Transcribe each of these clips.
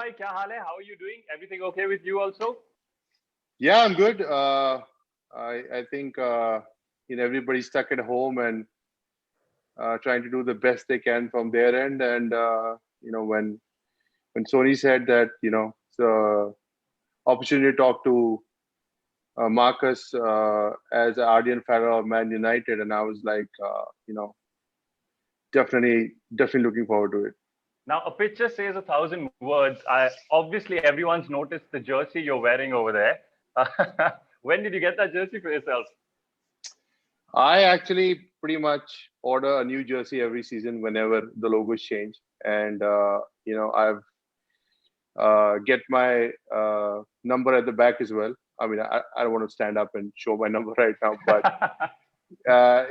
bhai, kya haal hai? How are you doing? Everything okay with you also? Yeah, I'm good. I think everybody's stuck at home and trying to do the best they can from their end. And when Sony said that it's a opportunity to talk to Marcus as an ardent fan of Man United, and I was like, definitely looking forward to it. Now, a picture says 1,000 words. Obviously, everyone's noticed the jersey you're wearing over there. When did you get that jersey for yourself? I actually pretty much order a new jersey every season whenever the logos change, and I've get my number at the back as well. I mean, I don't want to stand up and show my number right now, but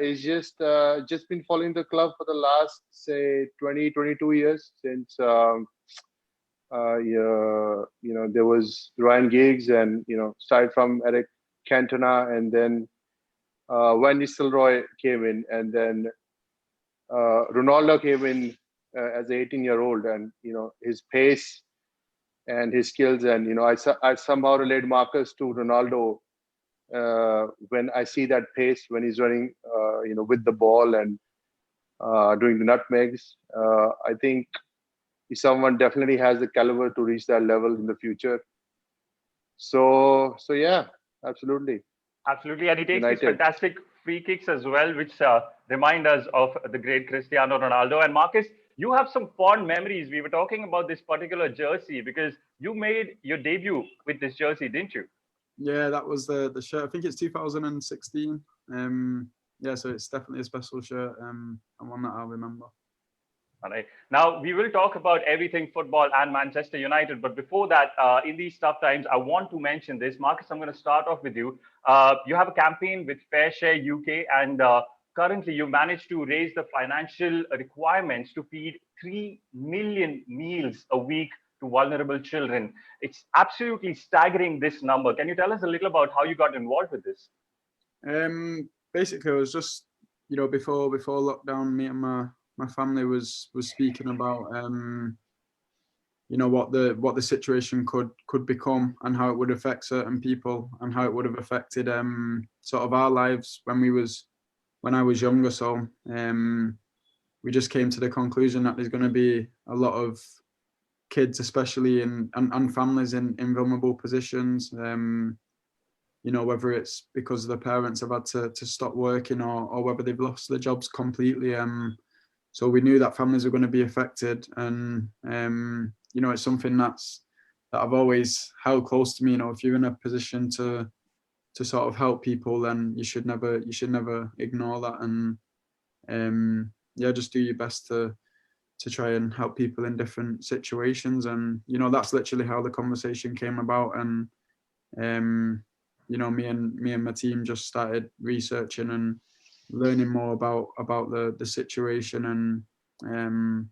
it's just been following the club for the last say 22 years since there was Ryan Giggs, and started from Eric Cantona, and then Van Nistelrooy came in, and then Ronaldo came in as an 18-year-old, and his pace and his skills, and I somehow relate Marcus to Ronaldo when I see that pace when he's running, with the ball and doing the nutmegs. I think someone definitely has the caliber to reach that level in the future. So yeah, absolutely. Absolutely, and he takes these United. fantastic free kicks as well, which remind us of the great Cristiano Ronaldo. And Marcus, you have some fond memories. We were talking about this particular jersey because you made your debut with this jersey, didn't you? Yeah, that was the shirt. I think it's 2016. Yeah, so it's definitely a special shirt, and one that I'll remember. All right. Now, we will talk about everything football and Manchester United. But before that, in these tough times, I want to mention this. Marcus, I'm going to start off with you. You have a campaign with Fair Share UK, and currently you managed to raise the financial requirements to feed 3 million meals a week to vulnerable children. It's absolutely staggering, this number. Can you tell us a little about how you got involved with this? Basically, it was just, before lockdown, me and my family was speaking about what the situation could become and how it would affect certain people and how it would have affected sort of our lives when I was younger. So we just came to the conclusion that there's going to be a lot of kids, especially and families in vulnerable positions, whether it's because the parents have had to stop working or whether they've lost their jobs completely. So we knew that families were going to be affected, and it's something that I've always held close to me. If you're in a position to sort of help people, then you should never ignore that, and just do your best to try and help people in different situations. And that's literally how the conversation came about. And me and my team just started researching and learning more about the situation and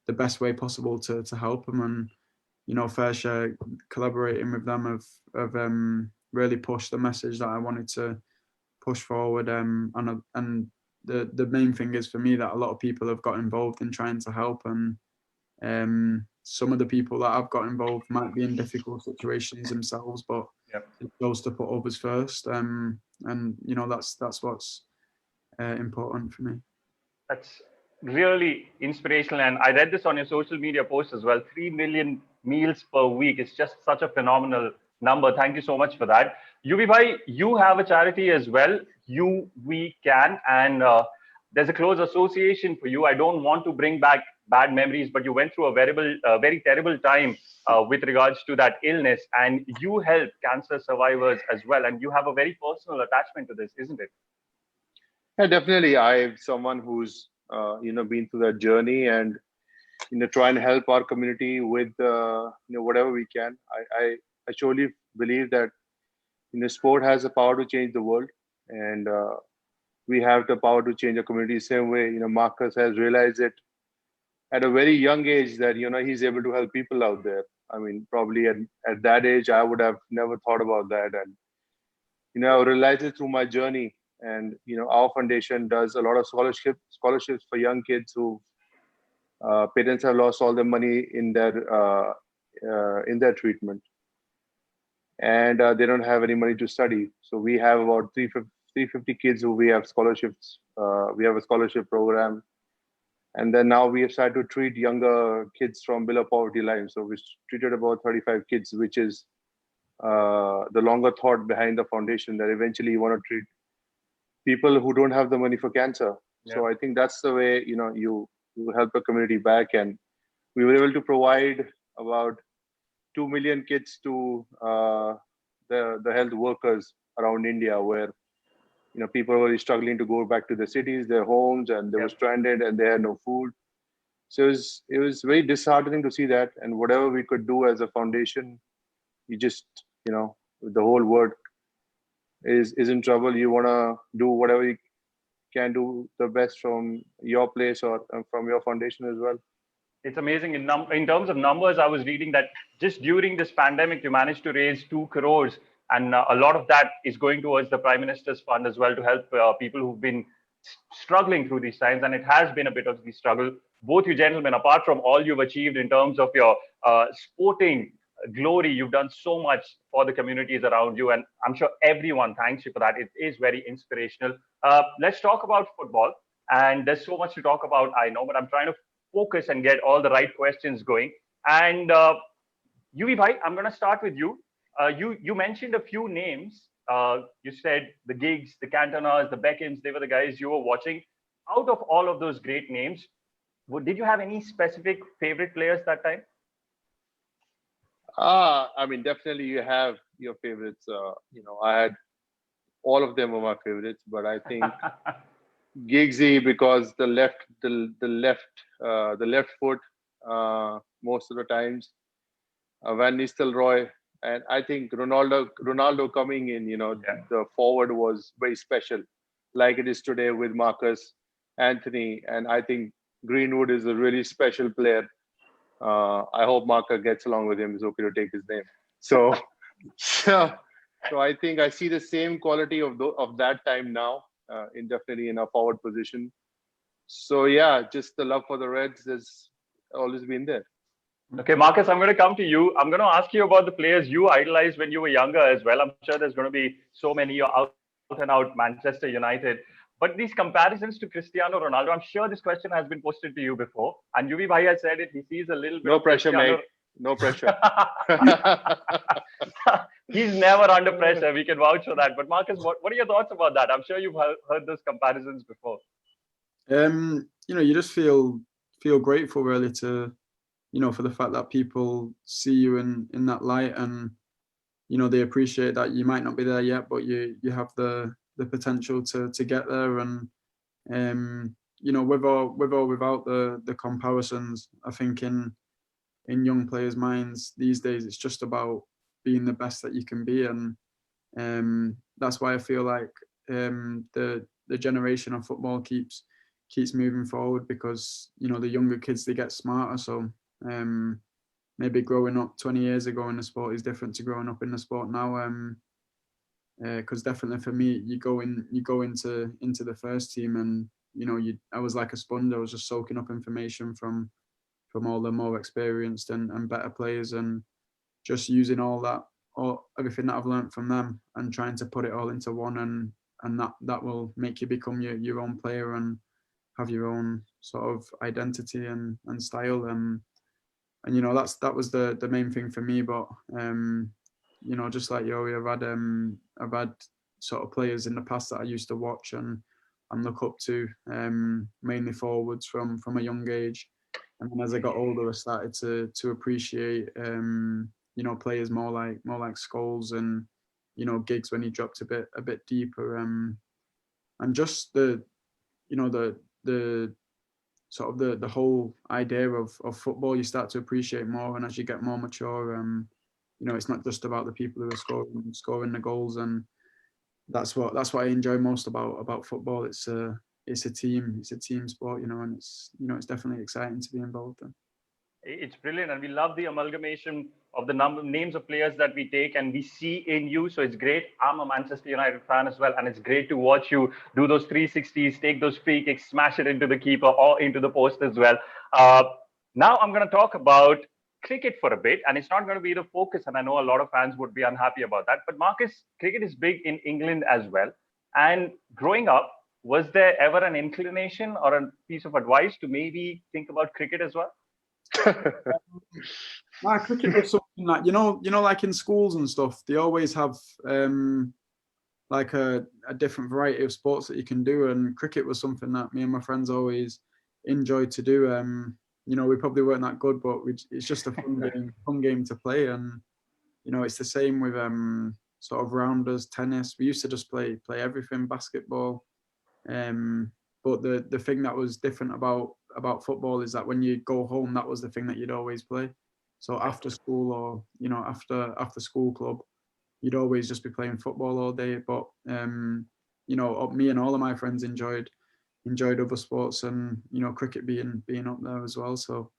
the best way possible to help them. And Fair Share, collaborating with them, have really pushed the message that I wanted to push forward. And the main thing is for me that a lot of people have got involved in trying to help, and some of the people that have got involved might be in difficult situations themselves, but it goes to put others first. And that's what's important for me. That's really inspirational. And I read this on your social media post as well. 3 million meals per week is just such a phenomenal number. Thank you so much for that. Yuvi bhai, you have a charity as well, We Can, and there's a close association for you. I don't want to bring back bad memories, but you went through a very terrible time with regards to that illness, and you help cancer survivors as well. And you have a very personal attachment to this, isn't it? Yeah, definitely. I'm someone who's been through that journey, and try and help our community with whatever we can. I surely believe that sport has the power to change the world, and we have the power to change our community. Same way, Marcus has realized it at a very young age that he's able to help people out there. I mean, probably at that age, I would have never thought about that, and I realized it through my journey. And our foundation does a lot of scholarships for young kids who parents have lost all their money in their in their treatment, and they don't have any money to study. So we have about 350 kids who we have scholarships. We have a scholarship program, and then now we have started to treat younger kids from below poverty line. So we treated about 35 kids, which is the longer thought behind the foundation, that eventually you want to treat people who don't have the money for cancer. Yeah. So I think that's the way, you know, you help the community back. And we were able to provide about 2 million kits to the health workers around India, where, you know, people were struggling to go back to their cities, their homes, and they were stranded and they had no food. So it was very disheartening to see that. And whatever we could do as a foundation, you just, you know, the whole world is in trouble. You want to do whatever you can do the best from your place or from your foundation as well. It's amazing. In terms of numbers, I was reading that just during this pandemic, you managed to raise 2 crores, and a lot of that is going towards the Prime Minister's Fund as well, to help people who've been struggling through these times. And it has been a bit of the struggle. Both you gentlemen, apart from all you've achieved in terms of your sporting glory, you've done so much for the communities around you, and I'm sure everyone thanks you for that. It is very inspirational. Let's talk about football, and there's so much to talk about, I know, but I'm trying to focus and get all the right questions going. And Yuvi bhai, I'm going to start with you. You mentioned a few names. You said the Giggs, the Cantonas, the Beckhams, they were the guys you were watching. Out of all of those great names, did you have any specific favorite players that time? I mean, definitely you have your favorites. You know, I had all of them were my favorites, but I think Giggsy, because the left foot most of the times. Van Nistelrooy, and I think Ronaldo coming in. You know, the forward was very special, like it is today with Marcus, Anthony, and I think Greenwood is a really special player. I hope Marca gets along with him. It's okay to take his name. So I think I see the same quality of that time now, definitely in a forward position. So yeah, just the love for the Reds has always been there. Okay, Marcus, I'm going to come to you. I'm going to ask you about the players you idolized when you were younger as well. I'm sure there's going to be so many out and out Manchester United. But these comparisons to Cristiano Ronaldo, I'm sure this question has been posted to you before. And Yuvi bhai has said it. He sees a little bit no of pressure, Cristiano... mate. No pressure. He's never under pressure. We can vouch for that. But Marcus, what are your thoughts about that? I'm sure you've heard those comparisons before. You know, you just feel grateful really to, you know, for the fact that people see you in that light, and, you know, they appreciate that you might not be there yet, but you have the potential to get there. And you know, with or without the comparisons, I think in young players' minds these days, it's just about being the best that you can be. And that's why I feel like the generation of football keeps moving forward, because, you know, the younger kids, they get smarter. So maybe growing up 20 years ago in the sport is different to growing up in the sport now. Because definitely for me, you go into the first team, and, you know, I was like a sponge. I was just soaking up information from all the more experienced and better players, and just using everything that I've learned from them and trying to put it all into one, and that will make you become your own player and have your own sort of identity and style. And you know, that was the main thing for me. But you know, just like Yori, I've had sort of players in the past that I used to watch and look up to, mainly forwards from a young age. And then as I got older, I started to appreciate, you know, players more like Scholes and, you know, Giggs when he dropped a bit deeper, and just the sort of the whole idea of football, you start to appreciate more. And as you get more mature, you know, it's not just about the people who are scoring the goals, and that's what I enjoy most about football. It's a team sport, you know, and it's definitely exciting to be involved in. It's brilliant, and we love the amalgamation of the names of players that we take and we see in you. So it's great. I'm a Manchester United fan as well, and it's great to watch you do those 360s, take those free kicks, smash it into the keeper or into the post as well. Now I'm going to talk about cricket for a bit, and it's not going to be the focus. And I know a lot of fans would be unhappy about that. But Marcus, cricket is big in England as well. And growing up, was there ever an inclination or a piece of advice to maybe think about cricket as well? Cricket was something that like in schools and stuff, they always have like a different variety of sports that you can do, and cricket was something that me and my friends always enjoyed to do. We probably weren't that good, but it's just a fun game to play, and it's the same with sort of rounders, tennis. We used to just play everything, basketball. But the thing that was different about football is that when you go home, that was the thing that you'd always play. So after school or after school club, you'd always just be playing football all day. But me and all of my friends enjoyed other sports, and cricket being up there as well. So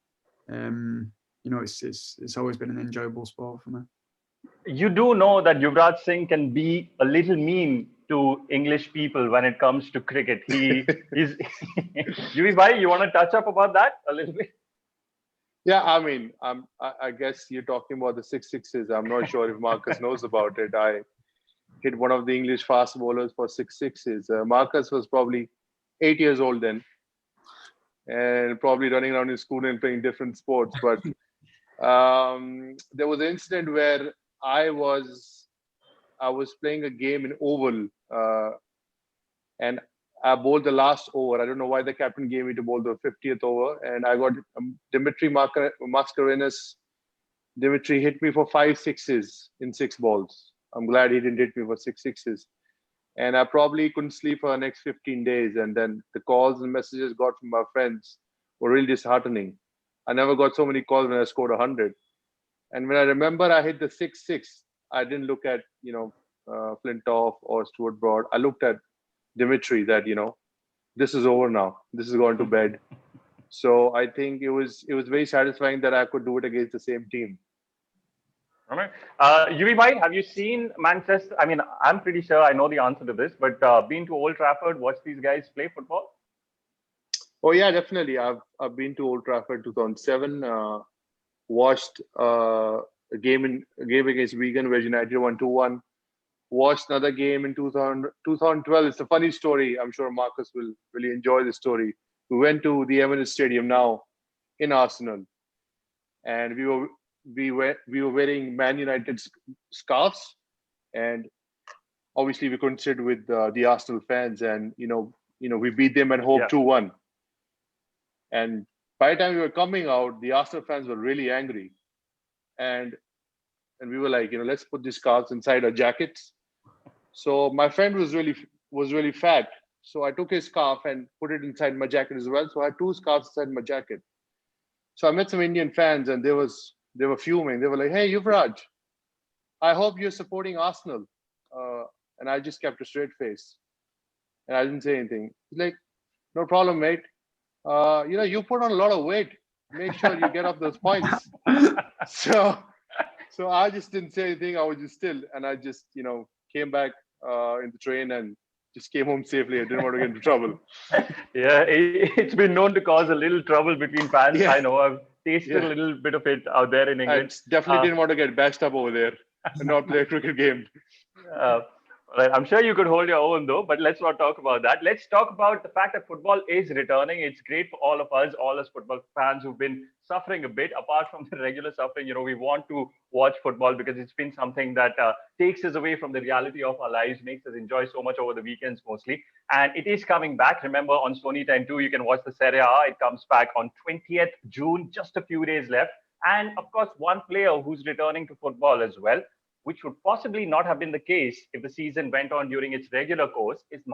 it's always been an enjoyable sport for me. You do know that Yuvraj Singh can be a little mean to English people when it comes to cricket. He's Yuvi bhai, you want to touch up about that a little bit? Yeah, I mean, I guess you're talking about the 6 6s. I'm not sure if Marcus knows about it. I hit one of the English fast bowlers for 6 6s. Marcus was probably 8 years old then, and probably running around in school and playing different sports. But there was an incident where I was playing a game in Oval, and I bowled the last over. I don't know why the captain gave me to bowl the 50th over, and I got Dimitri Mascarenhas. Dimitri hit me for 5 6s in 6 balls. I'm glad he didn't hit me for 6 6s. And I probably couldn't sleep for the next 15 days. And then the calls and messages got from my friends were really disheartening. I never got so many calls when I scored 100. And when I remember I hit the 6 6, I didn't look at, Flintoff or Stuart Broad. I looked at Dimitri that, this is over now. This is going to bed. So I think it was very satisfying that I could do it against the same team. All right. Yuvi bhai, have you seen Manchester? I mean, I'm pretty sure I know the answer to this, but been to Old Trafford, watched these guys play football? Oh yeah, definitely. I've been to Old Trafford 2007. Watched a game against Wigan where United won 2-1. Watched another game in 2012. It's a funny story. I'm sure Marcus will really enjoy the story. We went to the Emirates Stadium now in Arsenal, and we were wearing Man United scarves, and obviously we couldn't sit with the Arsenal fans, and we beat them at home 2-1. And by the time we were coming out, the Arsenal fans were really angry, and we were like, let's put these scarves inside our jackets. So my friend was really fat, so I took his scarf and put it inside my jacket as well. So I had 2 scarves inside my jacket. So I met some Indian fans, and they were fuming. They were like, "Hey, Yuvraj, I hope you're supporting Arsenal." And I just kept a straight face, and I didn't say anything. He's like, "No problem, mate. You put on a lot of weight. Make sure you get up those points." So I just didn't say anything. I was just still, and I just came back in the train and just came home safely. I didn't want to get into trouble. Yeah, it's been known to cause a little trouble between fans. Yeah. I know. I've tasted a little bit of it out there in England. I definitely didn't want to get bashed up over there and not play a cricket game. Right. I'm sure you could hold your own though, but let's not talk about that. Let's talk about the fact that football is returning. It's great for all of us, all as football fans who've been suffering a bit. Apart from the regular suffering, we want to watch football because it's been something that takes us away from the reality of our lives, makes us enjoy so much over the weekends mostly. And it is coming back. Remember, on Sony 10-2, you can watch the Serie A. It comes back on 20th June, just a few days left. And of course, one player who's returning to football as well, which would possibly not have been the case if the season went on during its regular course, is